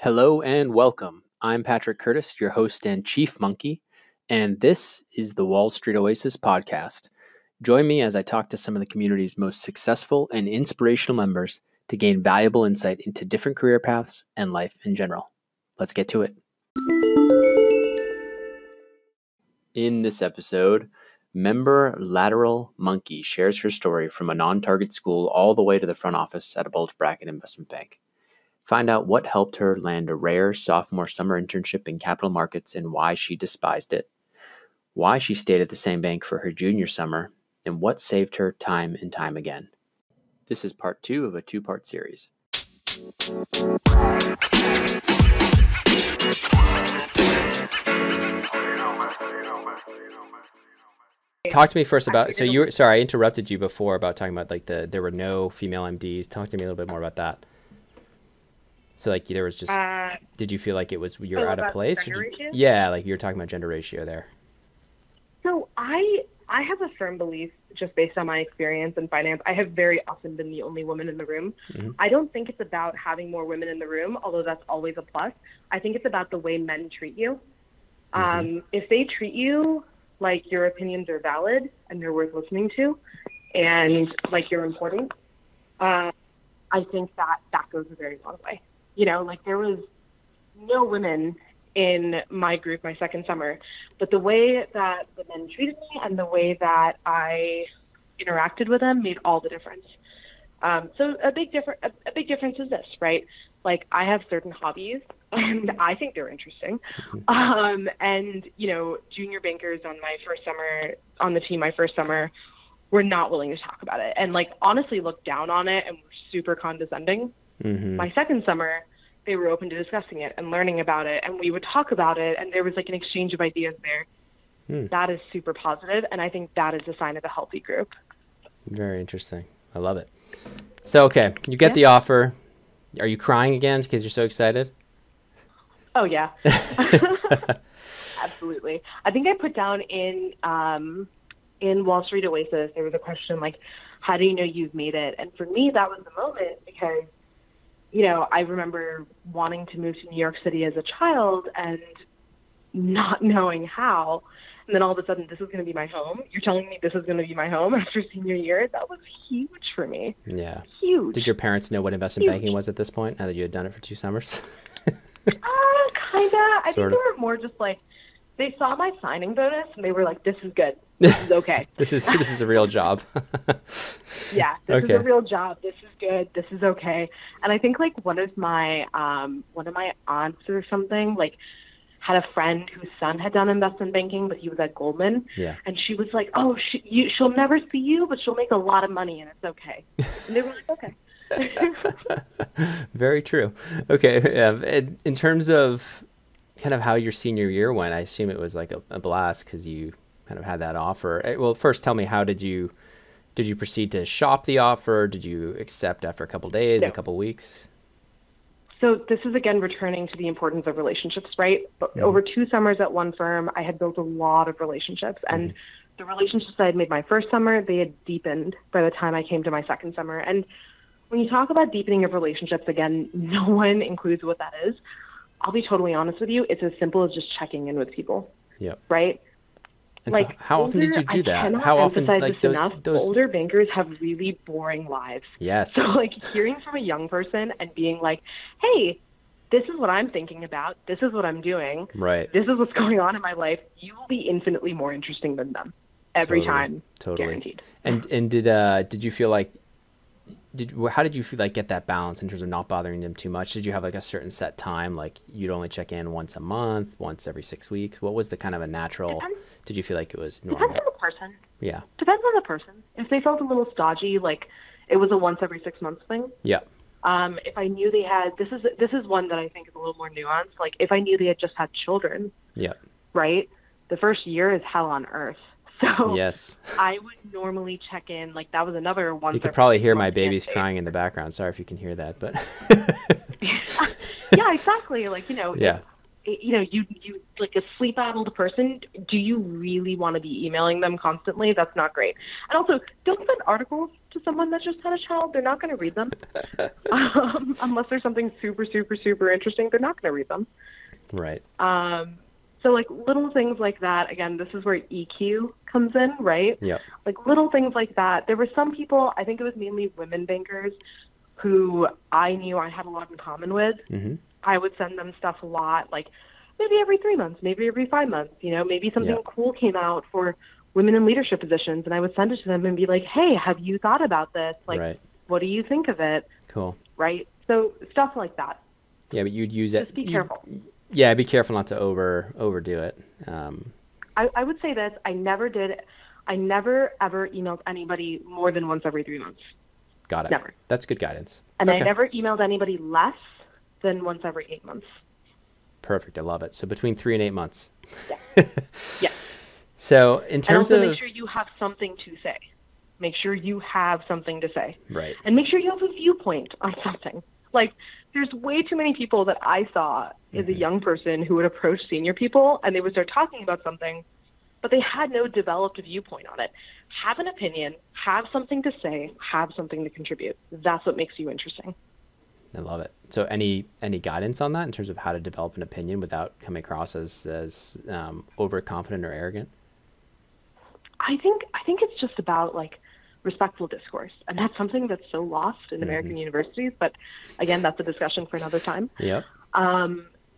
Hello and welcome. I'm Patrick Curtis, your host and chief monkey, and this is the Wall Street Oasis Podcast. Join me as I talk to some of the community's most successful and inspirational members to gain valuable insight into different career paths and life in general. Let's get to it. In this episode, member Lateral Monkey shares her story from a non-target school all the way to the front office at a bulge bracket investment bank. Find out what helped her land a rare sophomore summer internship in capital markets and why she despised it, why she stayed at the same bank for her junior summer, and what saved her time and time again. This is part 2 of a 2-part series. Talk to me first about, so you were, sorry, I interrupted you before about talking about like there were no female MDs. Talk to me a little bit more about that. So like there was just, did you feel like it was, you're out of place? Yeah, like you were talking about gender ratio there. So I have a firm belief, just based on my experience in finance, I have very often been the only woman in the room. Mm-hmm. I don't think it's about having more women in the room, although that's always a plus. I think it's about the way men treat you. Mm-hmm. If they treat you like your opinions are valid and they're worth listening to and like you're important, I think that goes a very long way. You know, like there was no women in my group my second summer, but the way that the men treated me and the way that I interacted with them made all the difference. So a big difference is this, right? Like I have certain hobbies and I think they're interesting. And, you know, junior bankers on my first summer, on the team my first summer, were not willing to talk about it and like honestly looked down on it and were super condescending. Mm-hmm. My second summer, they were open to discussing it and learning about it, and we would talk about it, and there was like an exchange of ideas there. That is super positive, and I think that is a sign of a healthy group. Very interesting. I love it. So, okay, you get the offer. Are you crying again because you're so excited? Oh, yeah. Absolutely. I think I put down in Wall Street Oasis, there was a question like, how do you know you've made it? And for me, that was the moment because, you know, I remember wanting to move to New York City as a child and not knowing how. And then all of a sudden, this is going to be my home. You're telling me this is going to be my home after senior year? That was huge for me. Yeah. Huge. Did your parents know what investment banking was at this point, now that you had done it for 2 summers? Kind of. I think they were more just like, they saw my signing bonus and they were like, this is good. This is okay. This is a real job. Yeah, this is a real job. This is good. This is okay. And I think like one of my aunts or something like had a friend whose son had done investment banking, but he was at Goldman. Yeah. And she was like, oh, she'll never see you, but she'll make a lot of money and it's okay. And they were like, okay. Very true. Okay. In terms of kind of how your senior year went, I assume it was like a blast because you kind of had that offer. Well, first tell me, how did you proceed to shop the offer? Did you accept after a couple of days, a couple of weeks? So this is, again, returning to the importance of relationships, right? But over 2 summers at one firm, I had built a lot of relationships. And the relationships I had made my first summer, they had deepened by the time I came to my second summer. And when you talk about deepening of relationships, again, no one includes what that is. I'll be totally honest with you. It's as simple as just checking in with people. Yep. Right? And like, so how often did you do that? How often, like those older bankers have really boring lives. Yes. So like hearing from a young person and being like, hey, this is what I'm thinking about. This is what I'm doing. Right. This is what's going on in my life. You will be infinitely more interesting than them every time. Totally. Guaranteed. And did you feel like, how did you feel like get that balance in terms of not bothering them too much? Did you have like a certain set time, like you'd only check in once a month, once every 6 weeks? What was the kind of a natural? Did you feel like it was normal? Depends on the person. Yeah. Depends on the person. If they felt a little stodgy, like it was a once every 6 months thing. Yeah. If I knew they had, this is one that I think is a little more nuanced. Like if I knew they had just had children. Yeah. Right. The first year is hell on earth. So yes, I would normally check in. Like that was another one. You could probably hear my babies crying in the background. Sorry if you can hear that, but yeah, exactly. Like, you know, yeah. You like a sleep-addled person, do you really want to be emailing them constantly? That's not great. And also, don't send articles to someone that just had a child. They're not going to read them. Unless there's something super, super, super interesting, they're not going to read them. Right. So like little things like that, again, this is where EQ comes in, right? Yeah. Like little things like that. There were some people, I think it was mainly women bankers, who I knew I had a lot in common with. Mm-hmm. I would send them stuff a lot, like maybe every 3 months, maybe every 5 months, you know, maybe something cool came out for women in leadership positions, and I would send it to them and be like, hey, have you thought about this? Like, what do you think of it? Cool. Right? So stuff like that. Yeah, but you'd use it. Just be careful. Yeah, be careful not to overdo it. I would say this. I never ever emailed anybody more than once every 3 months. Got it. Never. That's good guidance. And I never emailed anybody less than once every 8 months. Perfect. I love it. So between 3 and 8 months. Yeah. Yeah. So in terms and also make sure you have something to say. Make sure you have something to say. Right. And make sure you have a viewpoint on something. Like, there's way too many people that I saw as a young person who would approach senior people and they would start talking about something, but they had no developed viewpoint on it. Have an opinion, have something to say, have something to contribute. That's what makes you interesting. I love it. So any guidance on that in terms of how to develop an opinion without coming across as overconfident or arrogant? I think it's just about like respectful discourse, and that's something that's so lost in American universities. But again, that's a discussion for another time. Yep.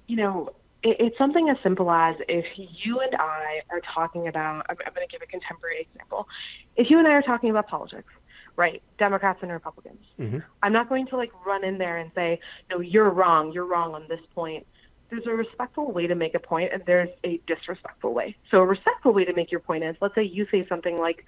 You know, it's something as simple as if you and I are talking about. I'm going to give a contemporary example. If you and I are talking about politics, right? Democrats and Republicans. Mm-hmm. I'm not going to like run in there and say, no, you're wrong on this point. There's a respectful way to make a point, and there's a disrespectful way. So a respectful way to make your point is, let's say you say something like,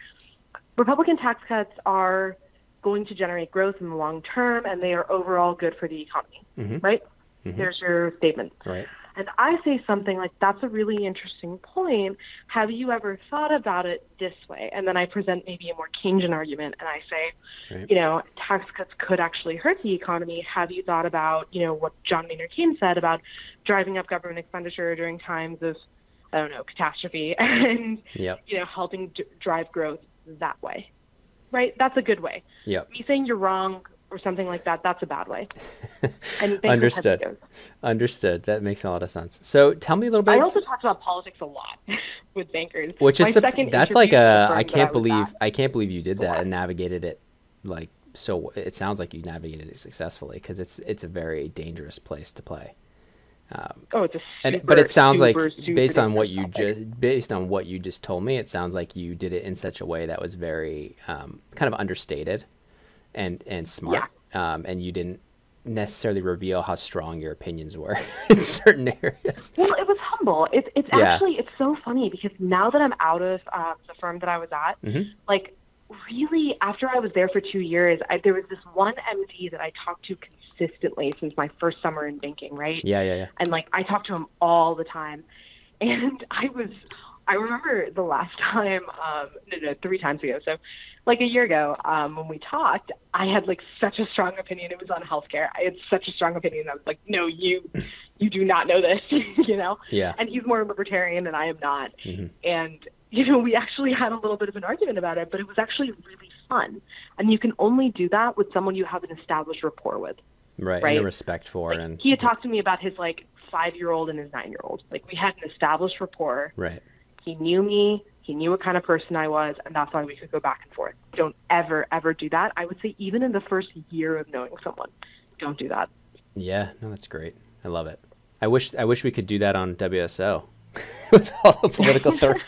Republican tax cuts are going to generate growth in the long term, and they are overall good for the economy, right? Mm-hmm. There's your statement. Right. And I say something like, that's a really interesting point. Have you ever thought about it this way? And then I present maybe a more Keynesian argument, and I say, you know, tax cuts could actually hurt the economy. Have you thought about, you know, what John Maynard Keynes said about driving up government expenditure during times of, I don't know, catastrophe and, you know, helping drive growth that way, right? That's a good way. Yep. Me saying you're wrong or something like that, that's a bad way. And Understood. That makes a lot of sense. So tell me a little bit. I also talked about politics a lot with bankers. Which is that's like I can't believe you did that and navigated it like so. It sounds like you navigated it successfully because it's a very dangerous place to play. It's a but it sounds like super based on what you just told me, it sounds like you did it in such a way that was very kind of understated and smart, and you didn't necessarily reveal how strong your opinions were in certain areas. Well, it was humble. It's actually it's so funny because now that I'm out of the firm that I was at, like really after I was there for 2 years, there was this one MD that I talked to consistently since my first summer in banking, right? Yeah. And like I talked to him all the time, and I remember the last time, 3 times ago. So like a year ago, when we talked, I had like such a strong opinion. It was on healthcare. I had such a strong opinion. I was like, no, you do not know this, you know? Yeah. And he's more libertarian and I am not. And, you know, we actually had a little bit of an argument about it, but it was actually really fun. And you can only do that with someone you have an established rapport with. Right. And a respect for. Like, and he had talked to me about his like 5-year-old and his 9-year-old. Like we had an established rapport. Right. He knew me. He knew what kind of person I was, and that's why we could go back and forth. Don't ever, ever do that. I would say even in the first year of knowing someone, don't do that. Yeah, no, that's great. I love it. I wish we could do that on WSO with all the political threats.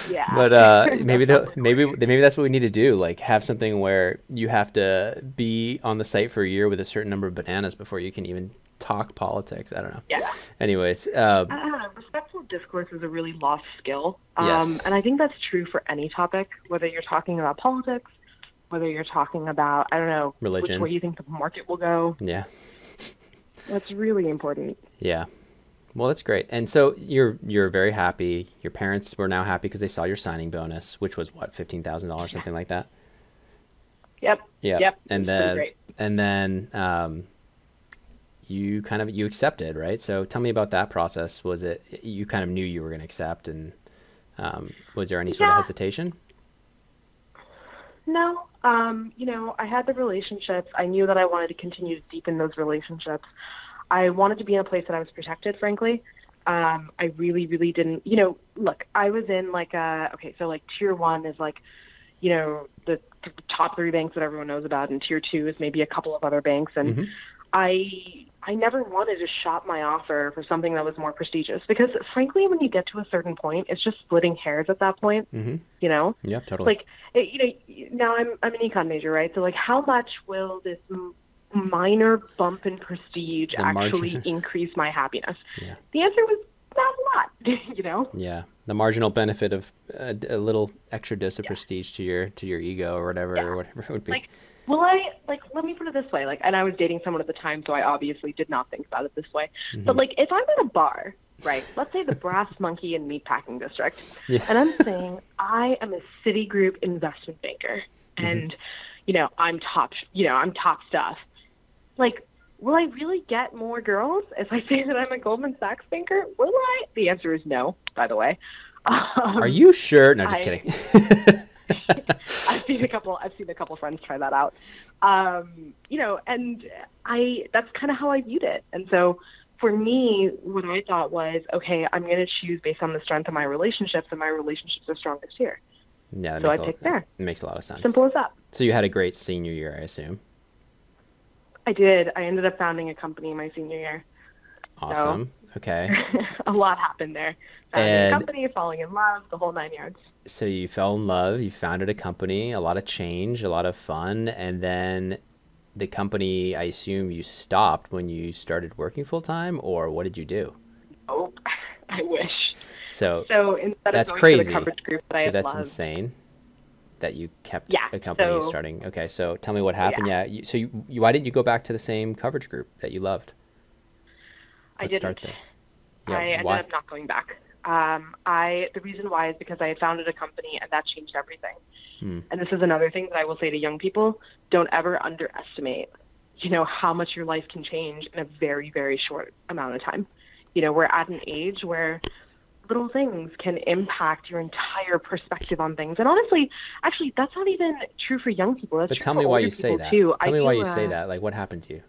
Yeah. But maybe that's what we need to do. Like have something where you have to be on the site for a year with a certain number of bananas before you can even talk politics. I don't know. Yeah. Anyways. I don't know. Respectful discourse is a really lost skill. Yes. And I think that's true for any topic, whether you're talking about politics, whether you're talking about, I don't know, religion, which way you think the market will go. Yeah. That's really important. Yeah. Well, that's great. And so you're very happy. Your parents were now happy because they saw your signing bonus, which was what, $15,000, something like that. Yep. And then you accepted, right? So tell me about that process. Was it, you kind of knew you were going to accept, and was there any sort of hesitation? No. I had the relationships. I knew that I wanted to continue to deepen those relationships. I wanted to be in a place that I was protected, frankly. I really, really didn't, look, I was in tier 1 is the top 3 banks that everyone knows about, and tier 2 is maybe a couple of other banks. And I never wanted to shop my offer for something that was more prestigious, because frankly, when you get to a certain point, it's just splitting hairs at that point, Yeah, totally. Now I'm an econ major, right? So how much will this minor bump in prestige actually increase my happipiness? Yeah. The answer was not a lot, Yeah. The marginal benefit of a little extra dose of prestige to your ego or whatever, or whatever it would be. Let me put it this way, and I was dating someone at the time, so I obviously did not think about it this way. But if I'm at a bar, right, let's say the Brass Monkey in Meatpacking District, and I'm saying I am a Citigroup investment banker, and I'm top stuff. Will I really get more girls if I say that I'm a Goldman Sachs banker? Will I? The answer is no, by the way. Are you sure? No, just kidding. I've seen a couple friends try that out. And that's kind of how I viewed it. And so for me, what I thought was, okay, I'm going to choose based on the strength of my relationships, and my relationships are strongest here. Yeah, so I picked there. It makes a lot of sense. Simple as that. So you had a great senior year, I assume. I did. I ended up founding a company my senior year. Awesome. So, okay. A lot happened there. Founding a company, falling in love, the whole 9 yards. So you fell in love, you founded a company, a lot of change, a lot of fun, and then the company, I assume you stopped when you started working full-time, or what did you do? Oh, I wish. So instead that's of going crazy. to the coverage group that I that's loved, insane that you kept a company starting. Okay, so tell me what happened. Why didn't you go back to the same coverage group that you loved? Let's start there. I ended up not going back. The reason why is because I had founded a company, and that changed everything. And this is another thing that I will say to young people: don't ever underestimate, how much your life can change in a very, very short amount of time. We're at an age where little things can impact your entire perspective on things. And honestly, actually, that's not even true for young people. That's but true tell for me why older you say that. too. Tell me why you say that. What happened to you?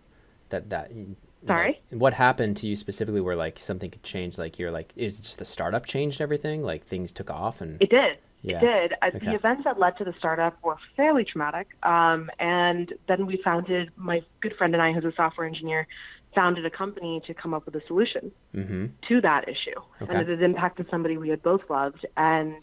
Sorry? What happened to you specifically where something could change? Is it just the startup changed everything? Things took off and it did. Yeah. It did. Okay. The events that led to the startup were fairly traumatic. And then my good friend and I, who's a software engineer, founded a company to come up with a solution to that issue. Okay. And it had impacted somebody we had both loved. And,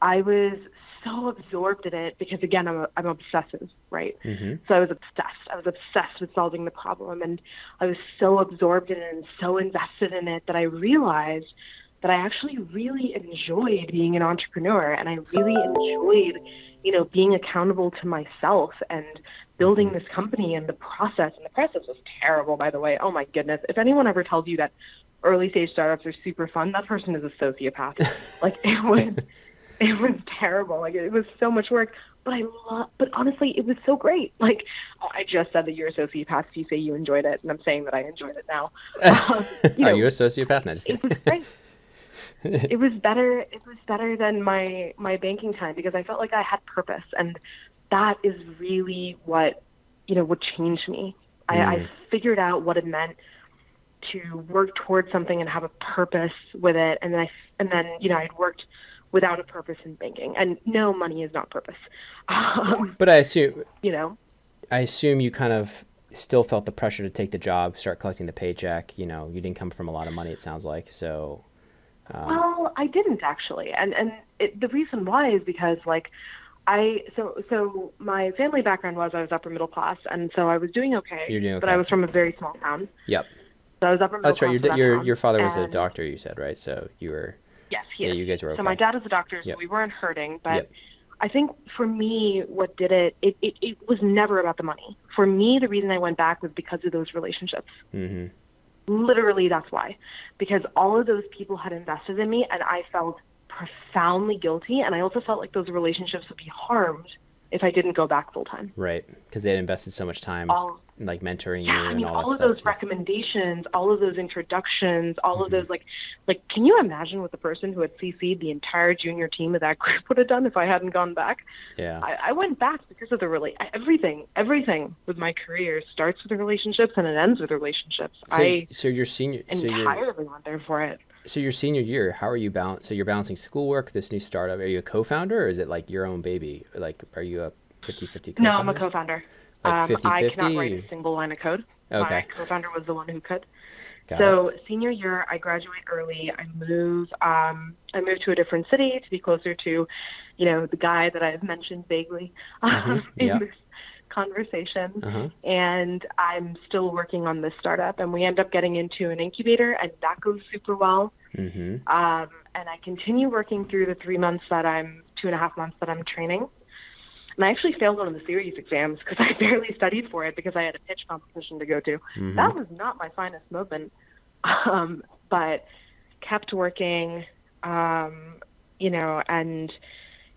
I was so absorbed in it because, again, I'm obsessive, right? So I was obsessed. I was obsessed with solving the problem. And I was so absorbed in it and so invested in it that I realized that I actually really enjoyed being an entrepreneur, and I really enjoyed, being accountable to myself and building this company and the process. And the process was terrible, by the way. Oh my goodness. If anyone ever tells you that early stage startups are super fun, that person is a sociopath. It was terrible. It was so much work, but honestly, it was so great. I just said that you're a sociopath if you say you enjoyed it, and I'm saying that I enjoyed it now. Are you a sociopath? No, just kidding. It was great. It was better. It was better than my banking time because I felt like I had purpose, and that is really what changed me. I figured out what it meant to work towards something and have a purpose with it, and then I'd worked without a purpose in banking, and no, money is not purpose. But I assume you kind of still felt the pressure to take the job, start collecting the paycheck. You didn't come from a lot of money, it sounds like. So. Well, I didn't actually, and the reason why is because so my family background was I was upper middle class, and so I was doing okay. You're doing okay. But I was from a very small town. Yep. So I was upper middle class. That's right. Your father was a doctor, you said, right? So you were. Yes, he is. You guys were okay. So my dad is a doctor, so Yep. we weren't hurting. But Yep. I think for me, what did it was never about the money. For me, the reason I went back was because of those relationships. Literally, that's why. Because all of those people had invested in me, and I felt profoundly guilty. And I also felt like those relationships would be harmed if I didn't go back full time. Right, because they had invested so much time like mentoring you I and mean, all all that of stuff. those recommendations, all of those introductions, all of those, like, can you imagine what the person who had CC'd the entire junior team of that group would have done if I hadn't gone back? Yeah. I went back because of everything with my career starts with the relationships and it ends with relationships. So your senior, entirely went there for it. So your senior year, how are you so you're balancing schoolwork, this new startup. Are you a co-founder, or is it like your own baby? Like, are you a 50-50 co-founder? No, I'm a co-founder. Like 50-50? I cannot write a single line of code. Okay. My co-founder was the one who could. So senior year, I graduate early. I moved to a different city to be closer to, the guy that I've mentioned vaguely in this conversation. And I'm still working on this startup, and we end up getting into an incubator, and that goes super well. And I continue working through the 2.5 months that I'm training. And I actually failed one of the series exams because I barely studied for it because I had a pitch competition to go to. That was not my finest moment, but kept working, and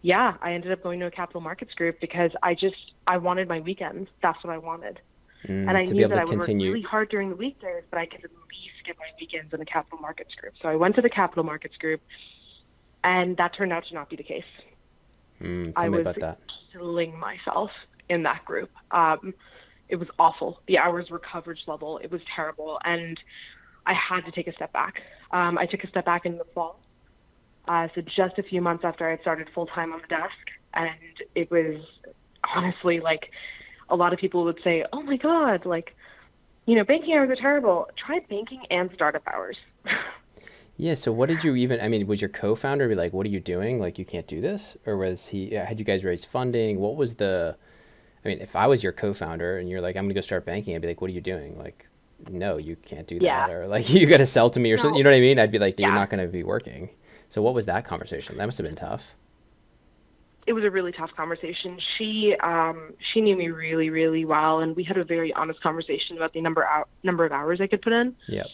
I ended up going to a capital markets group because I wanted my weekends. That's what I wanted. And I knew that I would work really hard during the weekdays, but I could at least get my weekends in a capital markets group. So I went to the capital markets group, and that turned out to not be the case. Tell me about that. Killing myself in that group. It was awful. The hours were coverage level. It was terrible. And I had to take a step back. I took a step back in the fall. So just a few months after I had started full-time on the desk. And it was honestly like a lot of people would say, oh my God, like, banking hours are terrible. Try banking and startup hours. Yeah. So what did you was your co-founder be like, what are you doing? Like, you can't do this? Or had you guys raised funding? What was if I was your co-founder and you're like, I'm going to go start banking, I'd be like, what are you doing? Like, no, you can't do that. Or like, you got to sell to me or something. You know what I mean? I'd be like, you're not going to be working. So what was that conversation? That must've been tough. It was a really tough conversation. She knew me really, really well. And we had a very honest conversation about the number of hours I could put in. Yep.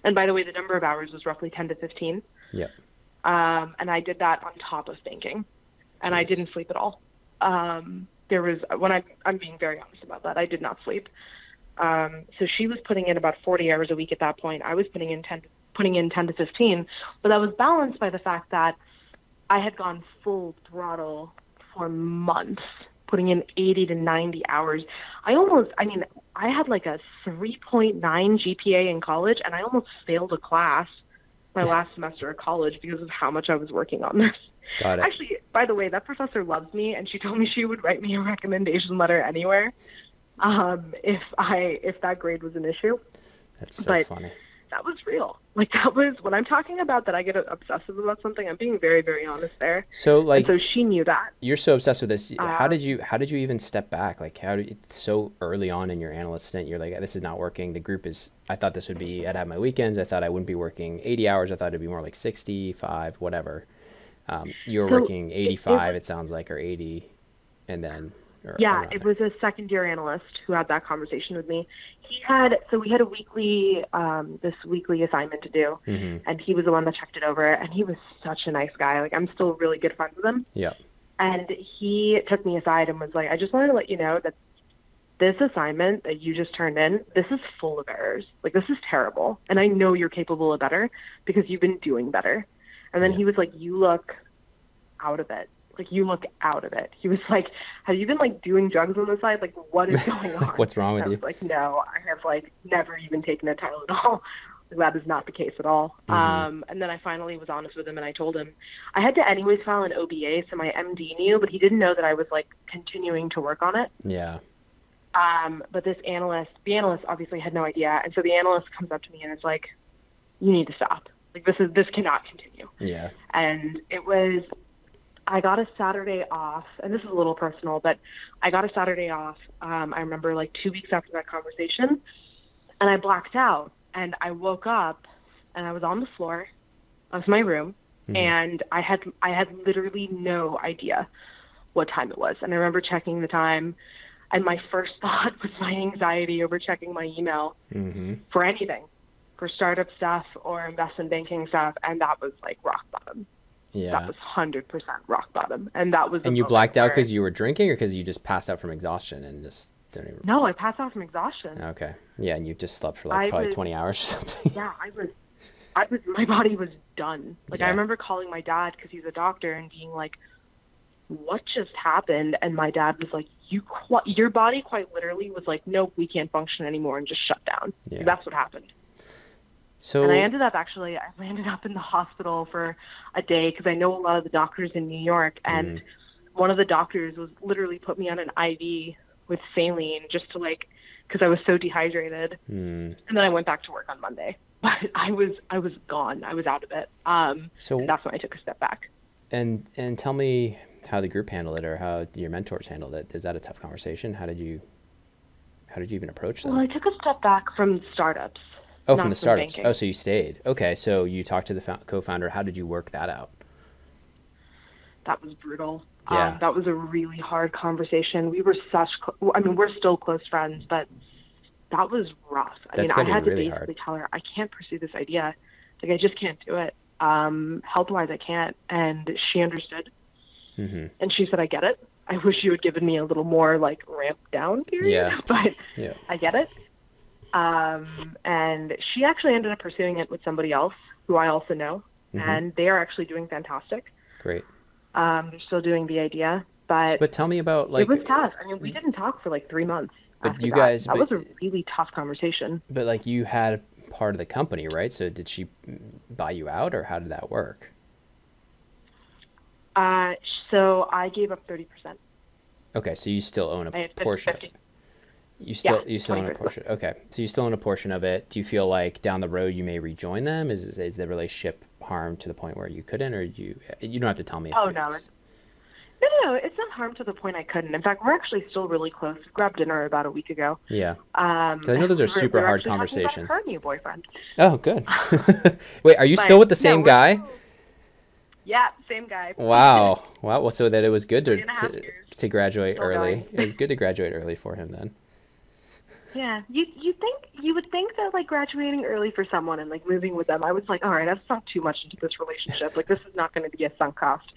And by the way, the number of hours was roughly 10 to 15. Yep. And I did that on top of banking, and I didn't sleep at all. I'm being very honest about that. I did not sleep. So she was putting in about 40 hours a week at that point. I was putting in 10 to 15, but that was balanced by the fact that I had gone full throttle for months, putting in 80 to 90 hours. I had like a 3.9 GPA in college, and I almost failed a class my last semester of college because of how much I was working on this. Got it. Actually, by the way, that professor loves me, and she told me she would write me a recommendation letter anywhere if that grade was an issue. That's so funny. That was real. Like, that was when I'm talking about that I get obsessive about something, I'm being very, very honest there. So she knew that. You're so obsessed with this. How did you even step back? Like, so early on in your analyst stint, you're like, this is not working. The group I thought this would be, I'd have my weekends. I thought I wouldn't be working 80 hours. I thought it'd be more like 65, whatever. You were working 85, it sounds like, or 80. And then, it was a second-year analyst who had that conversation with me. We had a weekly assignment to do, and he was the one that checked it over, and he was such a nice guy. Like, I'm still really good friends with him. Yeah. And he took me aside and was like, I just wanted to let you know that this assignment that you just turned in, this is full of errors. Like, this is terrible. And I know you're capable of better because you've been doing better. And then he was like, you look out of it. Like, you look out of it. He was like, have you been, like, doing drugs on the side? Like, what is going on? What's wrong with you? I was like, no, I have, like, never even taken a Tylenol. Like, that is not the case at all. And then I finally was honest with him, and I told him I had to anyways file an OBA, so my MD knew, but he didn't know that I was, like, continuing to work on it. Yeah. But the analyst obviously had no idea. And so the analyst comes up to me and is like, you need to stop. Like, this cannot continue. Yeah. And I got a Saturday off, and this is a little personal, but I got a Saturday off. I remember like 2 weeks after that conversation, and I blacked out, and I woke up, and I was on the floor of my room, and I had literally no idea what time it was. And I remember checking the time, and my first thought was my anxiety over checking my email for anything, for startup stuff or investment banking stuff, and that was like rock bottom. Yeah. That was 100% rock bottom. And that was. And you blacked out because you were drinking, or because you just passed out from exhaustion and just No, I passed out from exhaustion. Okay. Yeah, and you just slept for like probably 20 hours or something. Yeah, my body was done. Like, I remember calling my dad because he's a doctor and being like, what just happened? And my dad was like, your body quite literally was like, nope, we can't function anymore, and just shut down. Yeah. Like, that's what happened. So, and I landed up in the hospital for a day because I know a lot of the doctors in New York, and one of the doctors was literally put me on an IV with saline just to because I was so dehydrated. And then I went back to work on Monday, but I was gone. I was out of it. So that's when I took a step back. And tell me how the group handled it, or how your mentors handled it. Is that a tough conversation? How did you even approach them? Well, I took a step back from startups. Oh, from the startups. Oh, so you stayed. Okay, so you talked to the co-founder. How did you work that out? That was brutal. Yeah. That was a really hard conversation. We were we're still close friends, but that was rough. I had to basically tell her, I can't pursue this idea. Like, I just can't do it. Health-wise, I can't. And she understood. And she said, I get it. I wish you had given me a little more ramp down period, but I get it. And she actually ended up pursuing it with somebody else who I also know, and they are actually doing fantastic. Great. They're still doing the idea, but tell me about it was tough. I mean, we didn't talk for 3 months. But you guys, that was a really tough conversation. But you had part of the company, right? So did she buy you out, or how did that work? So I gave up 30%. Okay, so you still own a portion. 50. You still own a portion. Okay, so you still own a portion of it. Do you feel like down the road you may rejoin them? Is the relationship harmed to the point where you couldn't, or you don't have to tell me? No, it's not harmed to the point I couldn't. In fact, we're actually still really close. We grabbed dinner about a week ago. Yeah. I know those are super hard conversations. Her new boyfriend. Oh, good. Wait, are you still with the same guy? Yeah, same guy. Wow. Well, so that it was good to graduate early. It was good to graduate early for him then. Yeah, you would think that graduating early for someone and moving with them, I was like, all right, I've sunk too much into this relationship. This is not going to be a sunk cost.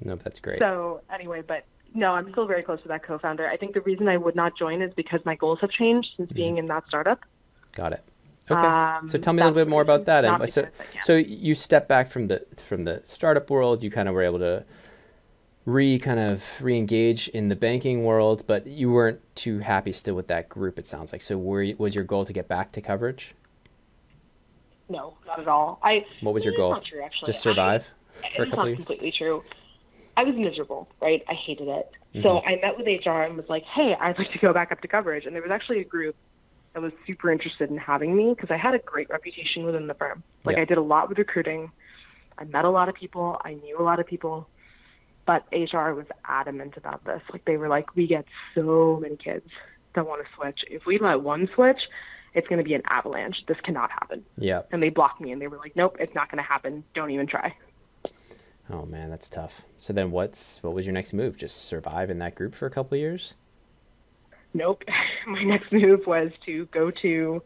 No, that's great. So anyway, but no, I'm still very close to that co-founder. I think the reason I would not join is because my goals have changed since being in that startup. Got it. Okay. So tell me a little bit more about that. And so you stepped back from the startup world. You kind of were able to re-engage in the banking world, but you weren't too happy still with that group, it sounds like. So was your goal to get back to coverage? No, not at all. What was your goal? Not true, actually. Just survive for a couple It's not completely true. I was miserable, right? I hated it. So I met with HR and was like, hey, I'd like to go back up to coverage. And there was actually a group that was super interested in having me because I had a great reputation within the firm. I did a lot with recruiting. I met a lot of people. I knew a lot of people. But HR was adamant about this. They were like, we get so many kids that want to switch. If we let one switch, it's going to be an avalanche. This cannot happen. Yeah. And they blocked me, and they were like, nope, it's not going to happen. Don't even try. Oh, man, that's tough. So then what was your next move? Just survive in that group for a couple of years? Nope. My next move was to go to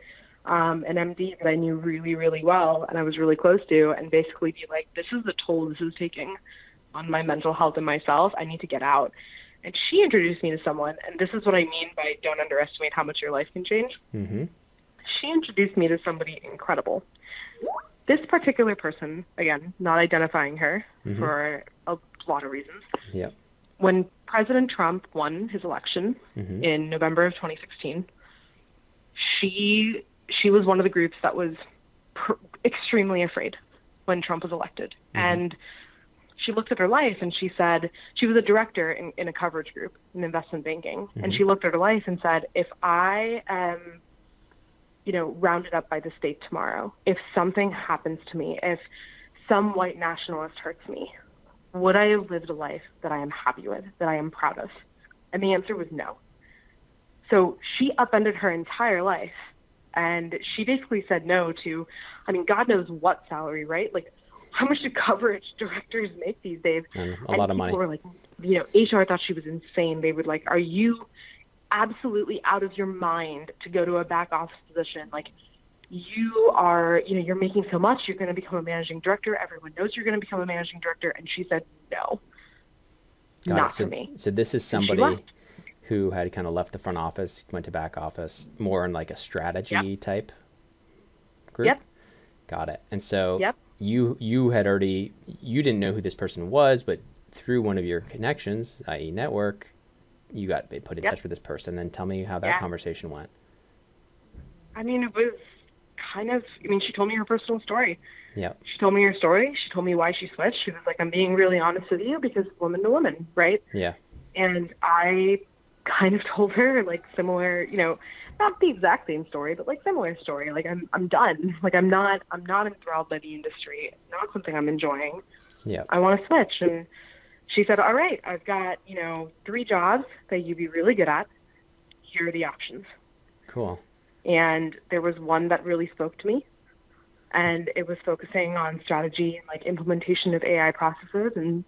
an MD that I knew really, really well and I was really close to, and basically be like, this is the toll this is taking on my mental health and myself. I need to get out. And she introduced me to someone, and this is what I mean by don't underestimate how much your life can change. She introduced me to somebody incredible. This particular person, again, not identifying her for a lot of reasons. Yeah. When President Trump won his election in November of 2016, she was one of the groups that was extremely afraid when Trump was elected. And she looked at her life and she said, she was a director in a coverage group in investment banking. And she looked at her life and said, if I am, rounded up by the state tomorrow, if something happens to me, if some white nationalist hurts me, would I have lived a life that I am happy with, that I am proud of? And the answer was no. So she upended her entire life. And she basically said no to, God knows what salary, right? How much do coverage directors make these days? A lot of money. People were like, HR thought she was insane. They would are you absolutely out of your mind to go to a back office position? You are, you're making so much, you're going to become a managing director. Everyone knows you're going to become a managing director. And she said, no, not for me. So this is somebody who had kind of left the front office, went to back office, more in like a strategy type group? Yep. Got it. And so Yep. you had already, you didn't know who this person was, but through one of your connections, i.e. network, you got put in touch with this person. Then tell me how that conversation went. I mean, it was kind of, she told me her personal story. Yeah. She told me her story. She told me why she switched. She was like, I'm being really honest with you because woman to woman, right? Yeah. And I kind of told her like similar, not the exact same story, but like similar story. Like I'm done. Like I'm not enthralled by the industry. It's not something I'm enjoying. Yeah. I want to switch. And she said, all right, I've got, 3 jobs that you'd be really good at. Here are the options. Cool. And there was one that really spoke to me. And it was focusing on strategy and like implementation of AI processes. And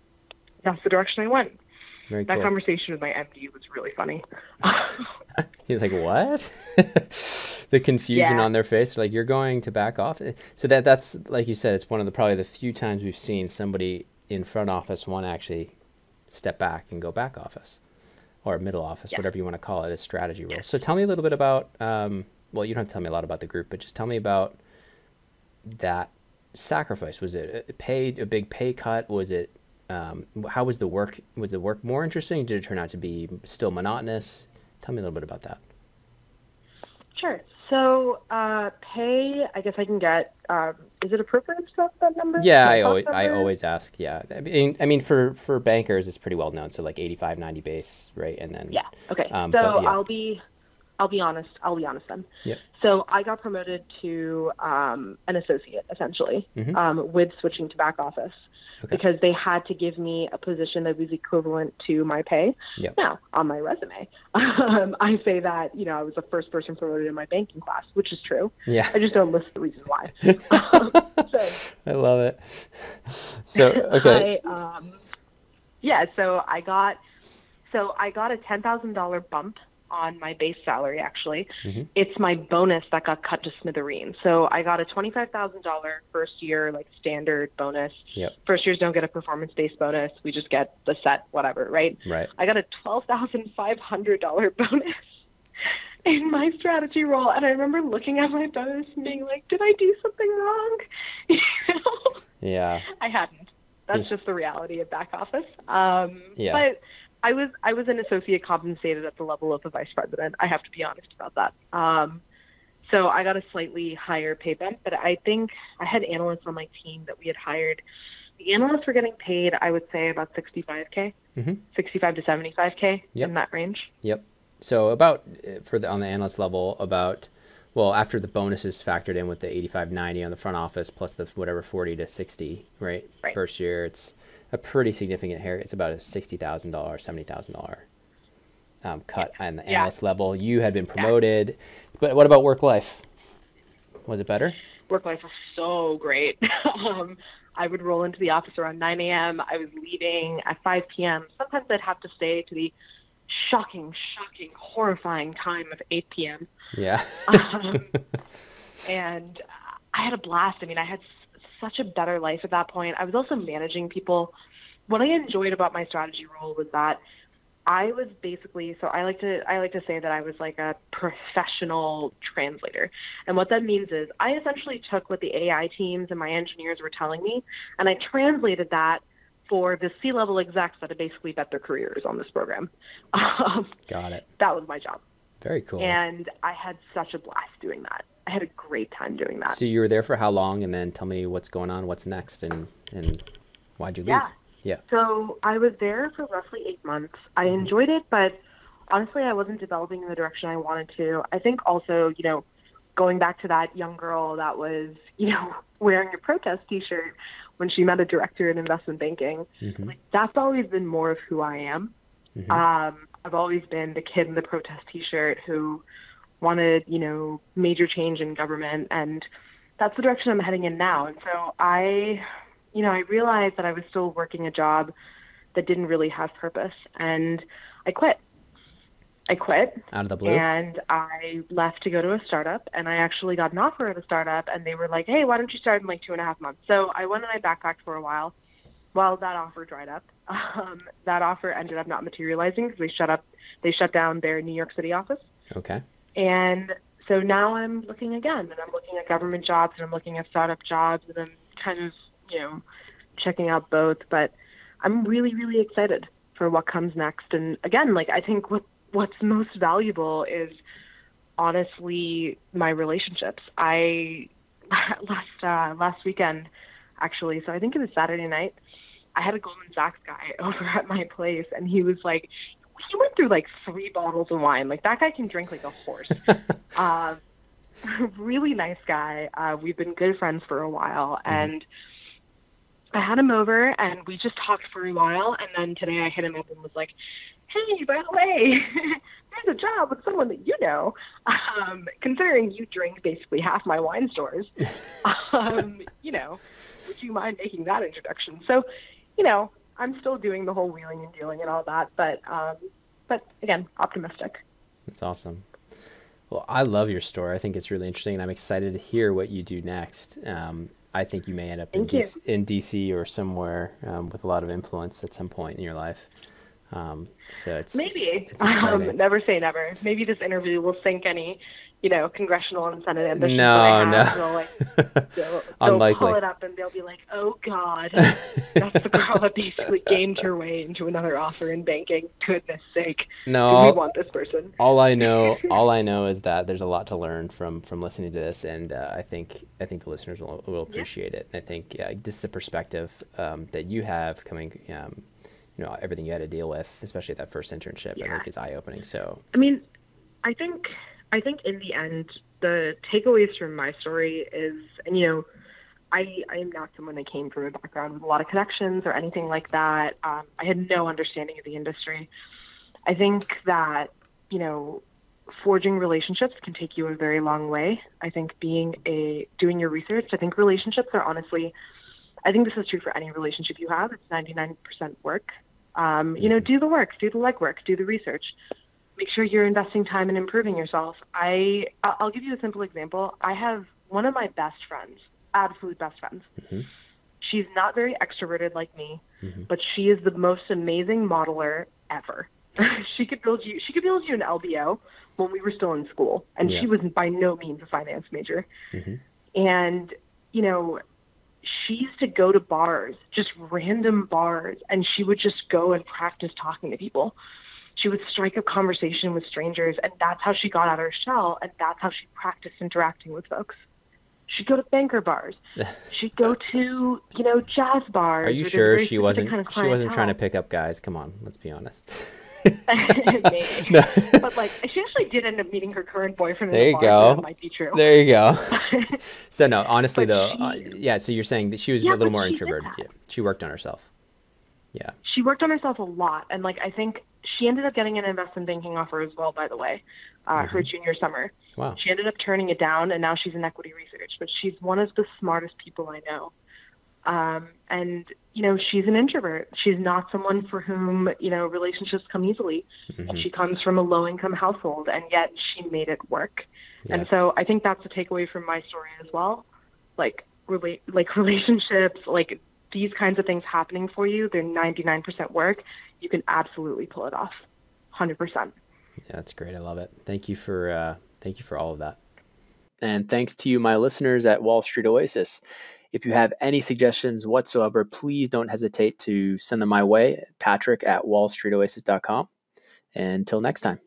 that's the direction I went. Very cool. That conversation with my MD was really funny. He's like, what? The confusion on their face, like, you're going to back office. So that's, like you said, it's one of the probably the few times we've seen somebody in front office want to actually step back and go back office or middle office, whatever you want to call it, as strategy roles. So tell me a little bit about, well, you don't have to tell me a lot about the group, but just tell me about that sacrifice. Was it a big pay cut? Was it, how was the work? Was the work more interesting? Did it turn out to be still monotonous? Tell me a little bit about that. Sure. So pay, I guess I can get, is it appropriate to talk that number? Yeah, I always ask. Yeah. I mean, for bankers, it's pretty well known. So like 85, 90 base, right? And then. Yeah. Okay. I'll be honest. I'll be honest then. Yeah. So I got promoted to an associate essentially, with switching to back office. Okay. Because they had to give me a position that was equivalent to my pay. Yep. Now, on my resume, I say that, I was the first person promoted in my banking class, which is true. Yeah. I just don't list the reason why. I love it. So, okay. So I got a $10,000 bump on my base salary, actually. It's my bonus that got cut to smithereens. So I got a $25,000 first year, like standard bonus. Yep. First years don't get a performance-based bonus. We just get the set, whatever, right? Right. I got a $12,500 bonus in my strategy role. And I remember looking at my bonus and being like, did I do something wrong? Yeah. I hadn't. That's just the reality of back office. But I was an associate compensated at the level of the vice president. I have to be honest about that. So I got a slightly higher pay bump, but I think I had analysts on my team that we had hired. The analysts were getting paid, I would say, about $65K, 65 to $75K, in that range. Yep. So about on the analyst level, after the bonuses factored in with the 85, 90 on the front office plus the whatever 40 to 60, right? First year, it's a pretty significant haircut. It's about a $60,000, $70,000 cut on the analyst level. You had been promoted, but what about work life? Was it better? Work life was so great. I would roll into the office around 9 a.m. I was leaving at 5 p.m. Sometimes I'd have to stay to the shocking, horrifying time of 8 p.m. Yeah. And I had a blast. I mean, I had such a better life at that point. I was also managing people. What I enjoyed about my strategy role was that I was basically, so I like to say that I was like a professional translator. And what that means is I essentially took what the AI teams and my engineers were telling me, and I translated that for the C-level execs that had basically bet their careers on this program. Got it. That was my job. Very cool. And I had such a blast doing that. I had a great time doing that. So you were there for how long? And then tell me what's going on, what's next, and why'd you leave? Yeah. So I was there for roughly 8 months. I enjoyed it, but honestly, I wasn't developing in the direction I wanted to. I think also, going back to that young girl that was, wearing a protest T-shirt when she met a director in investment banking, like, that's always been more of who I am. I've always been the kid in the protest T-shirt who wanted, major change in government, and that's the direction I'm heading in now. And so I realized that I was still working a job that didn't really have purpose, and I quit. Out of the blue? And I left to go to a startup, and I actually got an offer at a startup, and they were like, hey, why don't you start in like 2.5 months? So I went and I backpacked for a while that offer dried up. That offer ended up not materializing because they shut down their New York City office. Okay. And so now I'm looking again, and I'm looking at government jobs, and I'm looking at startup jobs, and I'm kind of, checking out both. But I'm really, really excited for what comes next. And again, I think what's most valuable is honestly my relationships. Last weekend, actually, so I think it was Saturday night, I had a Goldman Sachs guy over at my place, and he was like, he went through 3 bottles of wine. That guy can drink like a horse. Really nice guy. We've been good friends for a while, and I had him over, and we just talked for a while, and then today I hit him up and was like, hey, by the way, there's a job with someone that you know, considering you drink basically half my wine stores, would you mind making that introduction? So, I'm still doing the whole wheeling and dealing and all that, but again, optimistic. That's awesome. Well, I love your story. I think it's really interesting, and I'm excited to hear what you do next. I think you may end up in DC or somewhere with a lot of influence at some point in your life. So it's exciting. Never say never. Maybe this interview will sink any, congressional and Senate ambitions. No. They'll Unlikely. pull it up and they'll be like, "Oh God, that's the girl that basically gamed her way into another offer in banking." Goodness sake. No. We want this person. All I know is that there's a lot to learn from listening to this, and I think the listeners will appreciate it. And I think just the perspective that you have coming. Everything you had to deal with, especially at that first internship, I think is eye-opening. So, I think in the end, the takeaways from my story is, and I am not someone that came from a background with a lot of connections or anything like that. I had no understanding of the industry. I think that, forging relationships can take you a very long way. I think doing your research, I think relationships are honestly, I think this is true for any relationship you have. It's 99% work. Do the work, do the legwork, do the research. Make sure you're investing time in improving yourself. I'll give you a simple example. I have one of my best friends, absolute best friends. Mm-hmm. She's not very extroverted like me, but she is the most amazing modeler ever. She could build you an LBO when we were still in school, and she was by no means a finance major. Mm-hmm. And, she used to go to bars, just random bars, and she would just go and practice talking to people. She would strike up conversation with strangers, and that's how she got out of her shell, and that's how she practiced interacting with folks. She'd go to banker bars. She'd go to, jazz bars. Are you sure she wasn't trying to pick up guys? Come on, let's be honest. Maybe. No. But she actually did end up meeting her current boyfriend. There you go. So that might be true. There you go. So no, honestly though, so you're saying that she was a little more introverted. Yeah. She worked on herself. Yeah. She worked on herself a lot, and I think she ended up getting an investment banking offer as well. By the way, her junior summer. Wow. She ended up turning it down, and now she's in equity research. But she's one of the smartest people I know. And she's an introvert. She's not someone for whom, relationships come easily. Mm-hmm. And she comes from a low-income household, and yet she made it work. Yeah. And so I think that's a takeaway from my story as well. Relationships, these kinds of things happening for you, they're 99% work. You can absolutely pull it off, 100%. Yeah, that's great. I love it. Thank you for all of that. And thanks to you, my listeners at Wall Street Oasis. If you have any suggestions whatsoever, please don't hesitate to send them my way, patrick@wallstreetoasis.com. And until next time.